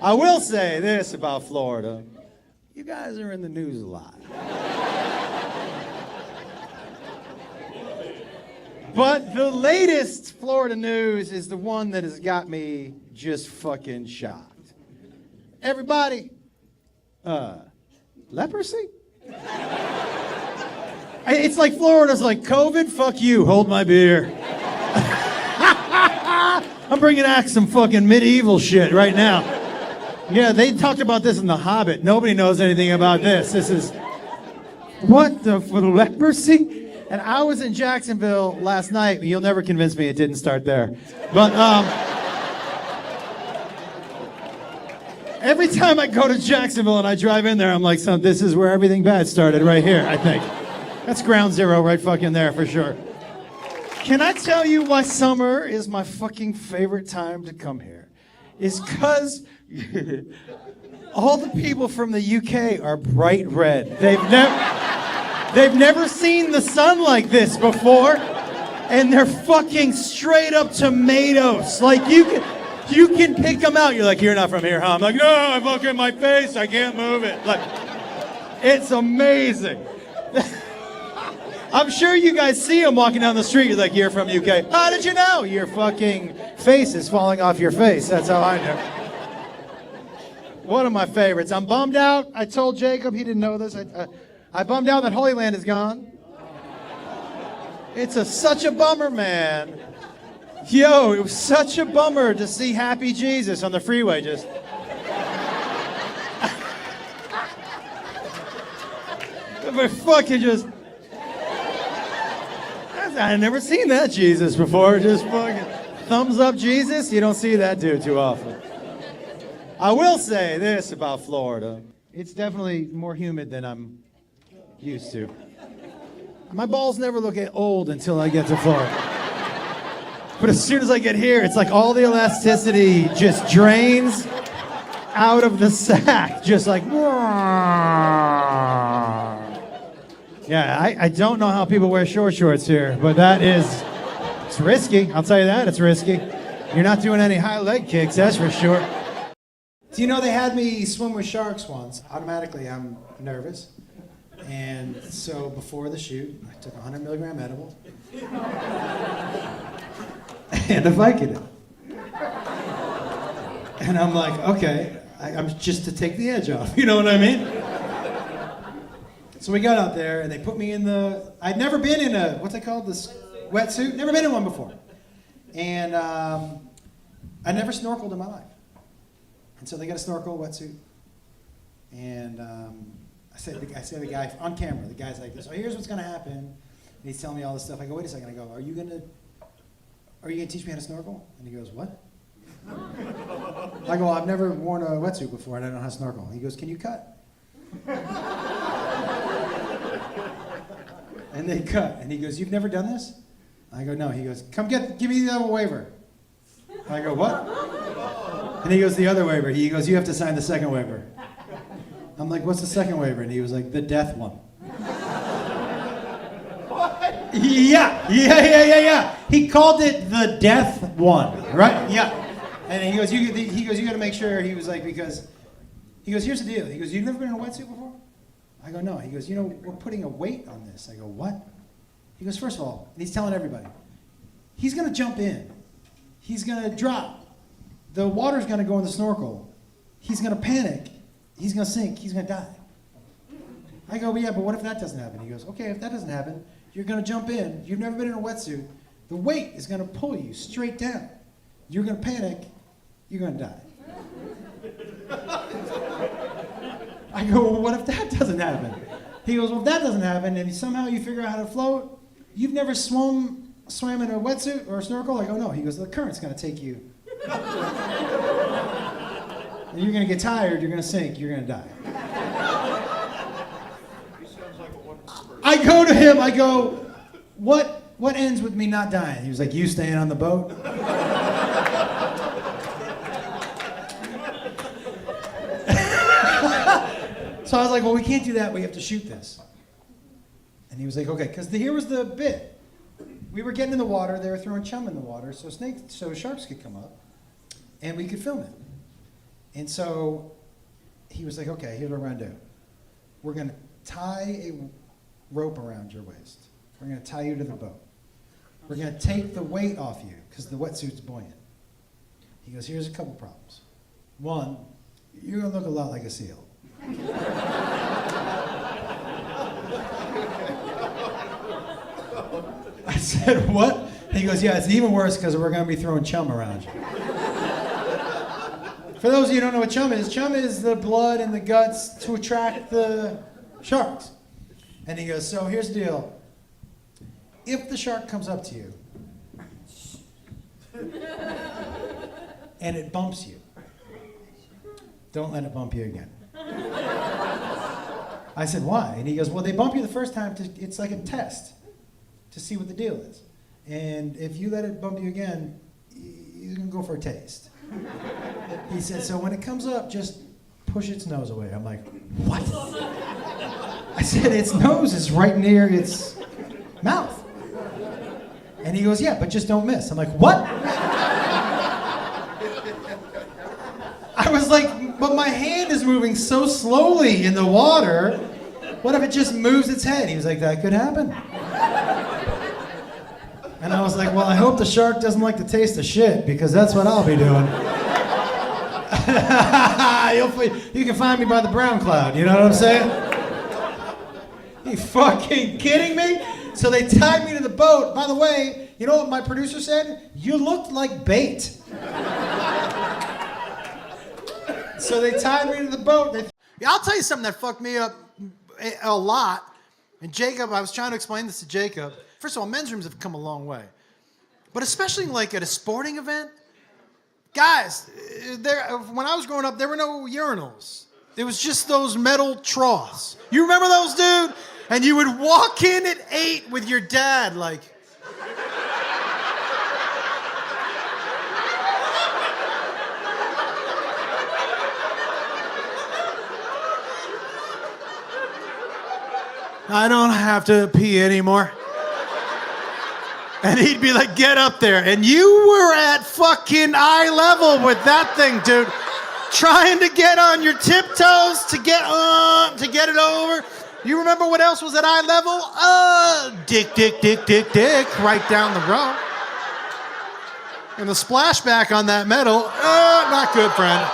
I will say this about Florida. You guys are in the news a lot. But the latest Florida news is the one that has got me just fucking shocked. Everybody, leprosy? It's like Florida's like, COVID, fuck you, hold my beer. I'm bringing back some fucking medieval shit right now. Yeah, they talked about this in The Hobbit. Nobody knows anything about this. This is, what the, for leprosy? And I was in Jacksonville last night. You'll never convince me it didn't start there. But every time I go to Jacksonville and I drive in there, I'm like, son, this is where everything bad started right here, I think. That's ground zero right fucking there for sure. Can I tell you why summer is my fucking favorite time to come here? It's because all the people from the UK are bright red. They've never seen the sun like this before, and they're fucking straight up tomatoes. Like you can pick them out. You're like, you're not from here, huh? I'm like, no, I fucking my face, I can't move it. Like, it's amazing. I'm sure you guys see them walking down the street. You're like, you're from UK. How did you know? Your fucking face is falling off your face. That's how I know. One of my favorites. I'm bummed out. I told Jacob, he didn't know this. I bummed out that Holy Land is gone. It's such a bummer, man. Yo, it was such a bummer to see Happy Jesus on the freeway just. But fucking just. I've never seen that Jesus before. Just fucking thumbs up Jesus. You don't see that dude too often. I will say this about Florida. It's definitely more humid than I'm used to. My balls never look old until I get to Florida. But as soon as I get here, it's like all the elasticity just drains out of the sack. Just like... Yeah, I don't know how people wear short shorts here, but it's risky. I'll tell you that, it's risky. You're not doing any high leg kicks, that's for sure. Do you know they had me swim with sharks once? Automatically, I'm nervous. And so before the shoot, I took a 100 milligram edible and a Vicodin. And I'm like, okay, I'm just to take the edge off, you know what I mean? So we got out there and they put me in I'd never been in what's it called, this wetsuit? Never been in one before. And I never snorkeled in my life. And so they got a snorkel, wetsuit. And I said to the guy on camera, the guy's like, so here's what's gonna happen. And he's telling me all this stuff. I go, wait a second. I go, are you gonna teach me how to snorkel? And he goes, what? I go, I've never worn a wetsuit before and I don't know how to snorkel. He goes, can you cut? And they cut. And he goes, you've never done this? I go, no. He goes, give me the other waiver. I go, what? And he goes, the other waiver. He goes, you have to sign the second waiver. I'm like, what's the second waiver? And he was like, the death one. What? Yeah. He called it the death one, right? Yeah. And he goes, you got to make sure. He was like, because, he goes, here's the deal. He goes, you've never been in a wetsuit before? I go, no. He goes, we're putting a weight on this. I go, what? He goes, first of all, and he's telling everybody, he's going to jump in. He's going to drop. The water's going to go in the snorkel. He's going to panic. He's going to sink. He's going to die. I go, well, yeah, but what if that doesn't happen? He goes, okay, if that doesn't happen, you're going to jump in. You've never been in a wetsuit. The weight is going to pull you straight down. You're going to panic. You're going to die. I go, well, what if that doesn't happen? He goes, well, if that doesn't happen and somehow you figure out how to float, you've never swam in a wetsuit or a snorkel? I go, no. He goes, the current's going to take you. And you're going to get tired, you're going to sink, you're going to die. He sounds like a wonderful person. I go to him, I go, what ends with me not dying? He was like, you staying on the boat? So I was like, well, we can't do that. We have to shoot this. And he was like, okay, because here was the bit. We were getting in the water. They were throwing chum in the water so sharks could come up, and we could film it. And so he was like, okay, here's what we're going to do. We're going to tie a rope around your waist. We're going to tie you to the boat. We're going to take the weight off you because the wetsuit's buoyant. He goes, here's a couple problems. One, you're going to look a lot like a seal. I said, what? He goes, yeah, it's even worse because we're going to be throwing chum around you. For those of you who don't know what chum is the blood and the guts to attract the sharks. And he goes, so here's the deal. If the shark comes up to you and it bumps you, don't let it bump you again. I said, why? And he goes, well, they bump you the first time. It's like a test to see what the deal is. And if you let it bump you again, you're going to go for a taste. He said, so when it comes up, just push its nose away. I'm like, what? I said, its nose is right near its mouth. And he goes, yeah, but just don't miss. I'm like, what? I was like, but my hand is moving so slowly in the water. What if it just moves its head? He was like, that could happen. And I was like, well, I hope the shark doesn't like the taste of shit, because that's what I'll be doing. You can find me by the brown cloud, you know what I'm saying? You fucking kidding me? So they tied me to the boat. By the way, you know what my producer said? You looked like bait. So they tied me to the boat. I'll tell you something that fucked me up a lot. And Jacob, I was trying to explain this to Jacob. First of all, men's rooms have come a long way. But especially like at a sporting event, guys, when I was growing up, there were no urinals. There was just those metal troughs. You remember those, dude? And you would walk in at 8 with your dad, like... I don't have to pee anymore. And he'd be like, get up there. And you were at fucking eye level with that thing, dude. Trying to get on your tiptoes to get it over. You remember what else was at eye level? Dick, right down the row. And the splashback on that metal, not good, friend.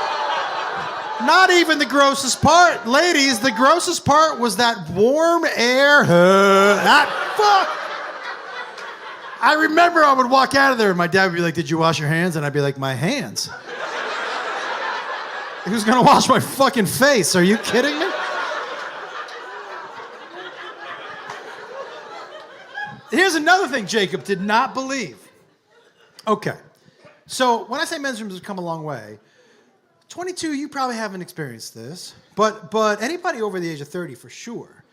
Not even the grossest part. Ladies, the grossest part was that warm air. I remember I would walk out of there and my dad would be like, did you wash your hands? And I'd be like, my hands? Who's gonna wash my fucking face? Are you kidding me? Here's another thing Jacob did not believe. Okay, so when I say men's rooms have come a long way, 22, you probably haven't experienced this, but anybody over the age of 30 for sure.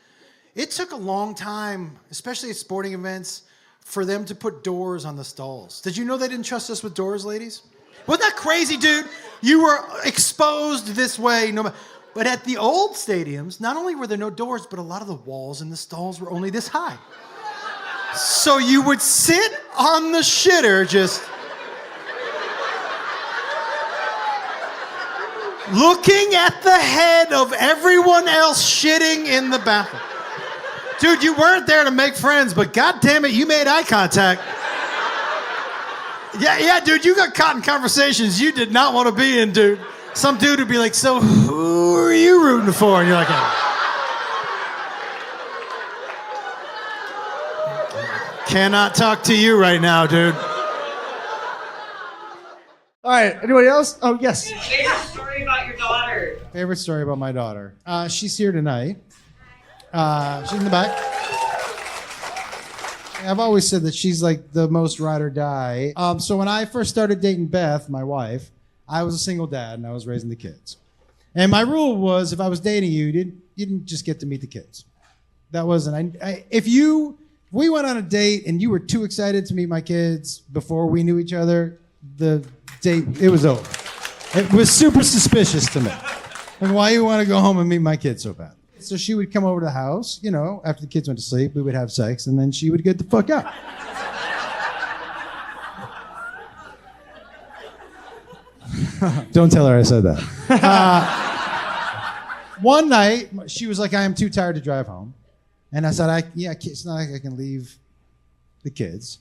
It took a long time, especially at sporting events, for them to put doors on the stalls. Did you know they didn't trust us with doors, ladies? Wasn't that crazy, dude? You were exposed this way. But at the old stadiums, not only were there no doors, but a lot of the walls in the stalls were only this high. So you would sit on the shitter just looking at the head of everyone else shitting in the bathroom. Dude, you weren't there to make friends, but goddamn it, you made eye contact. Yeah, dude, you got caught in conversations you did not want to be in, dude. Some dude would be like, so who are you rooting for? And you're like, cannot talk to you right now, dude. All right, anybody else? Oh, yes. Favorite story about your daughter? Favorite story about my daughter. She's here tonight. She's in the back. I've always said that she's like the most ride or die. So when I first started dating Beth, my wife, I was a single dad and I was raising the kids. And my rule was, if I was dating you, you didn't just get to meet the kids. That wasn't. If we went on a date and you were too excited to meet my kids before we knew each other, the date, it was over. It was super suspicious to me. And why you want to go home and meet my kids so bad? So she would come over to the house, you know, after the kids went to sleep, we would have sex, and then she would get the fuck out. Don't tell her I said that. One night, she was like, I am too tired to drive home. And I said, it's not like I can leave the kids.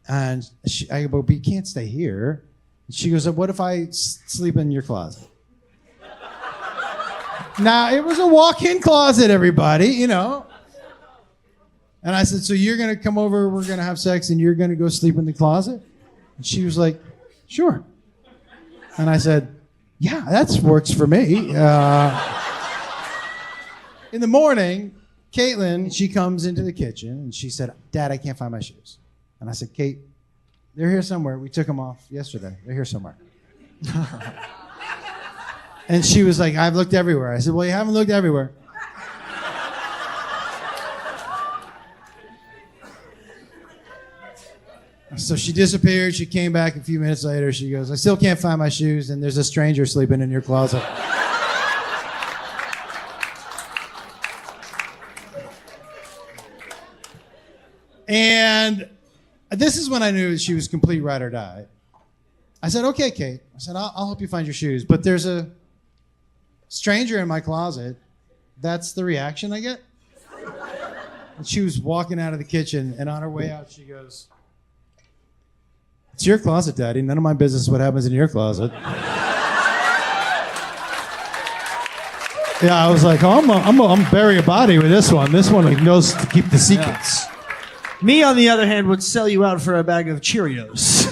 And I go, but you can't stay here. And she goes, what if I sleep in your closet? Now, it was a walk-in closet, everybody, you know. And I said, so you're going to come over, we're going to have sex, and you're going to go sleep in the closet? And she was like, sure. And I said, yeah, that works for me. In the morning, Caitlin, she comes into the kitchen, and she said, Dad, I can't find my shoes. And I said, Kate, they're here somewhere. We took them off yesterday. They're here somewhere. And she was like, I've looked everywhere. I said, well, you haven't looked everywhere. So she disappeared. She came back a few minutes later. She goes, I still can't find my shoes, and there's a stranger sleeping in your closet. And this is when I knew she was complete ride or die. I said, okay, Kate. I said, I'll help you find your shoes, but there's a stranger in my closet. That's the reaction I get. And she was walking out of the kitchen, and on her way out, she goes, it's your closet, Daddy. None of my business what happens in your closet. Yeah, I was like, oh, I'm bury a body with this one. This one knows to keep the secrets. Me, on the other hand, would sell you out for a bag of Cheerios.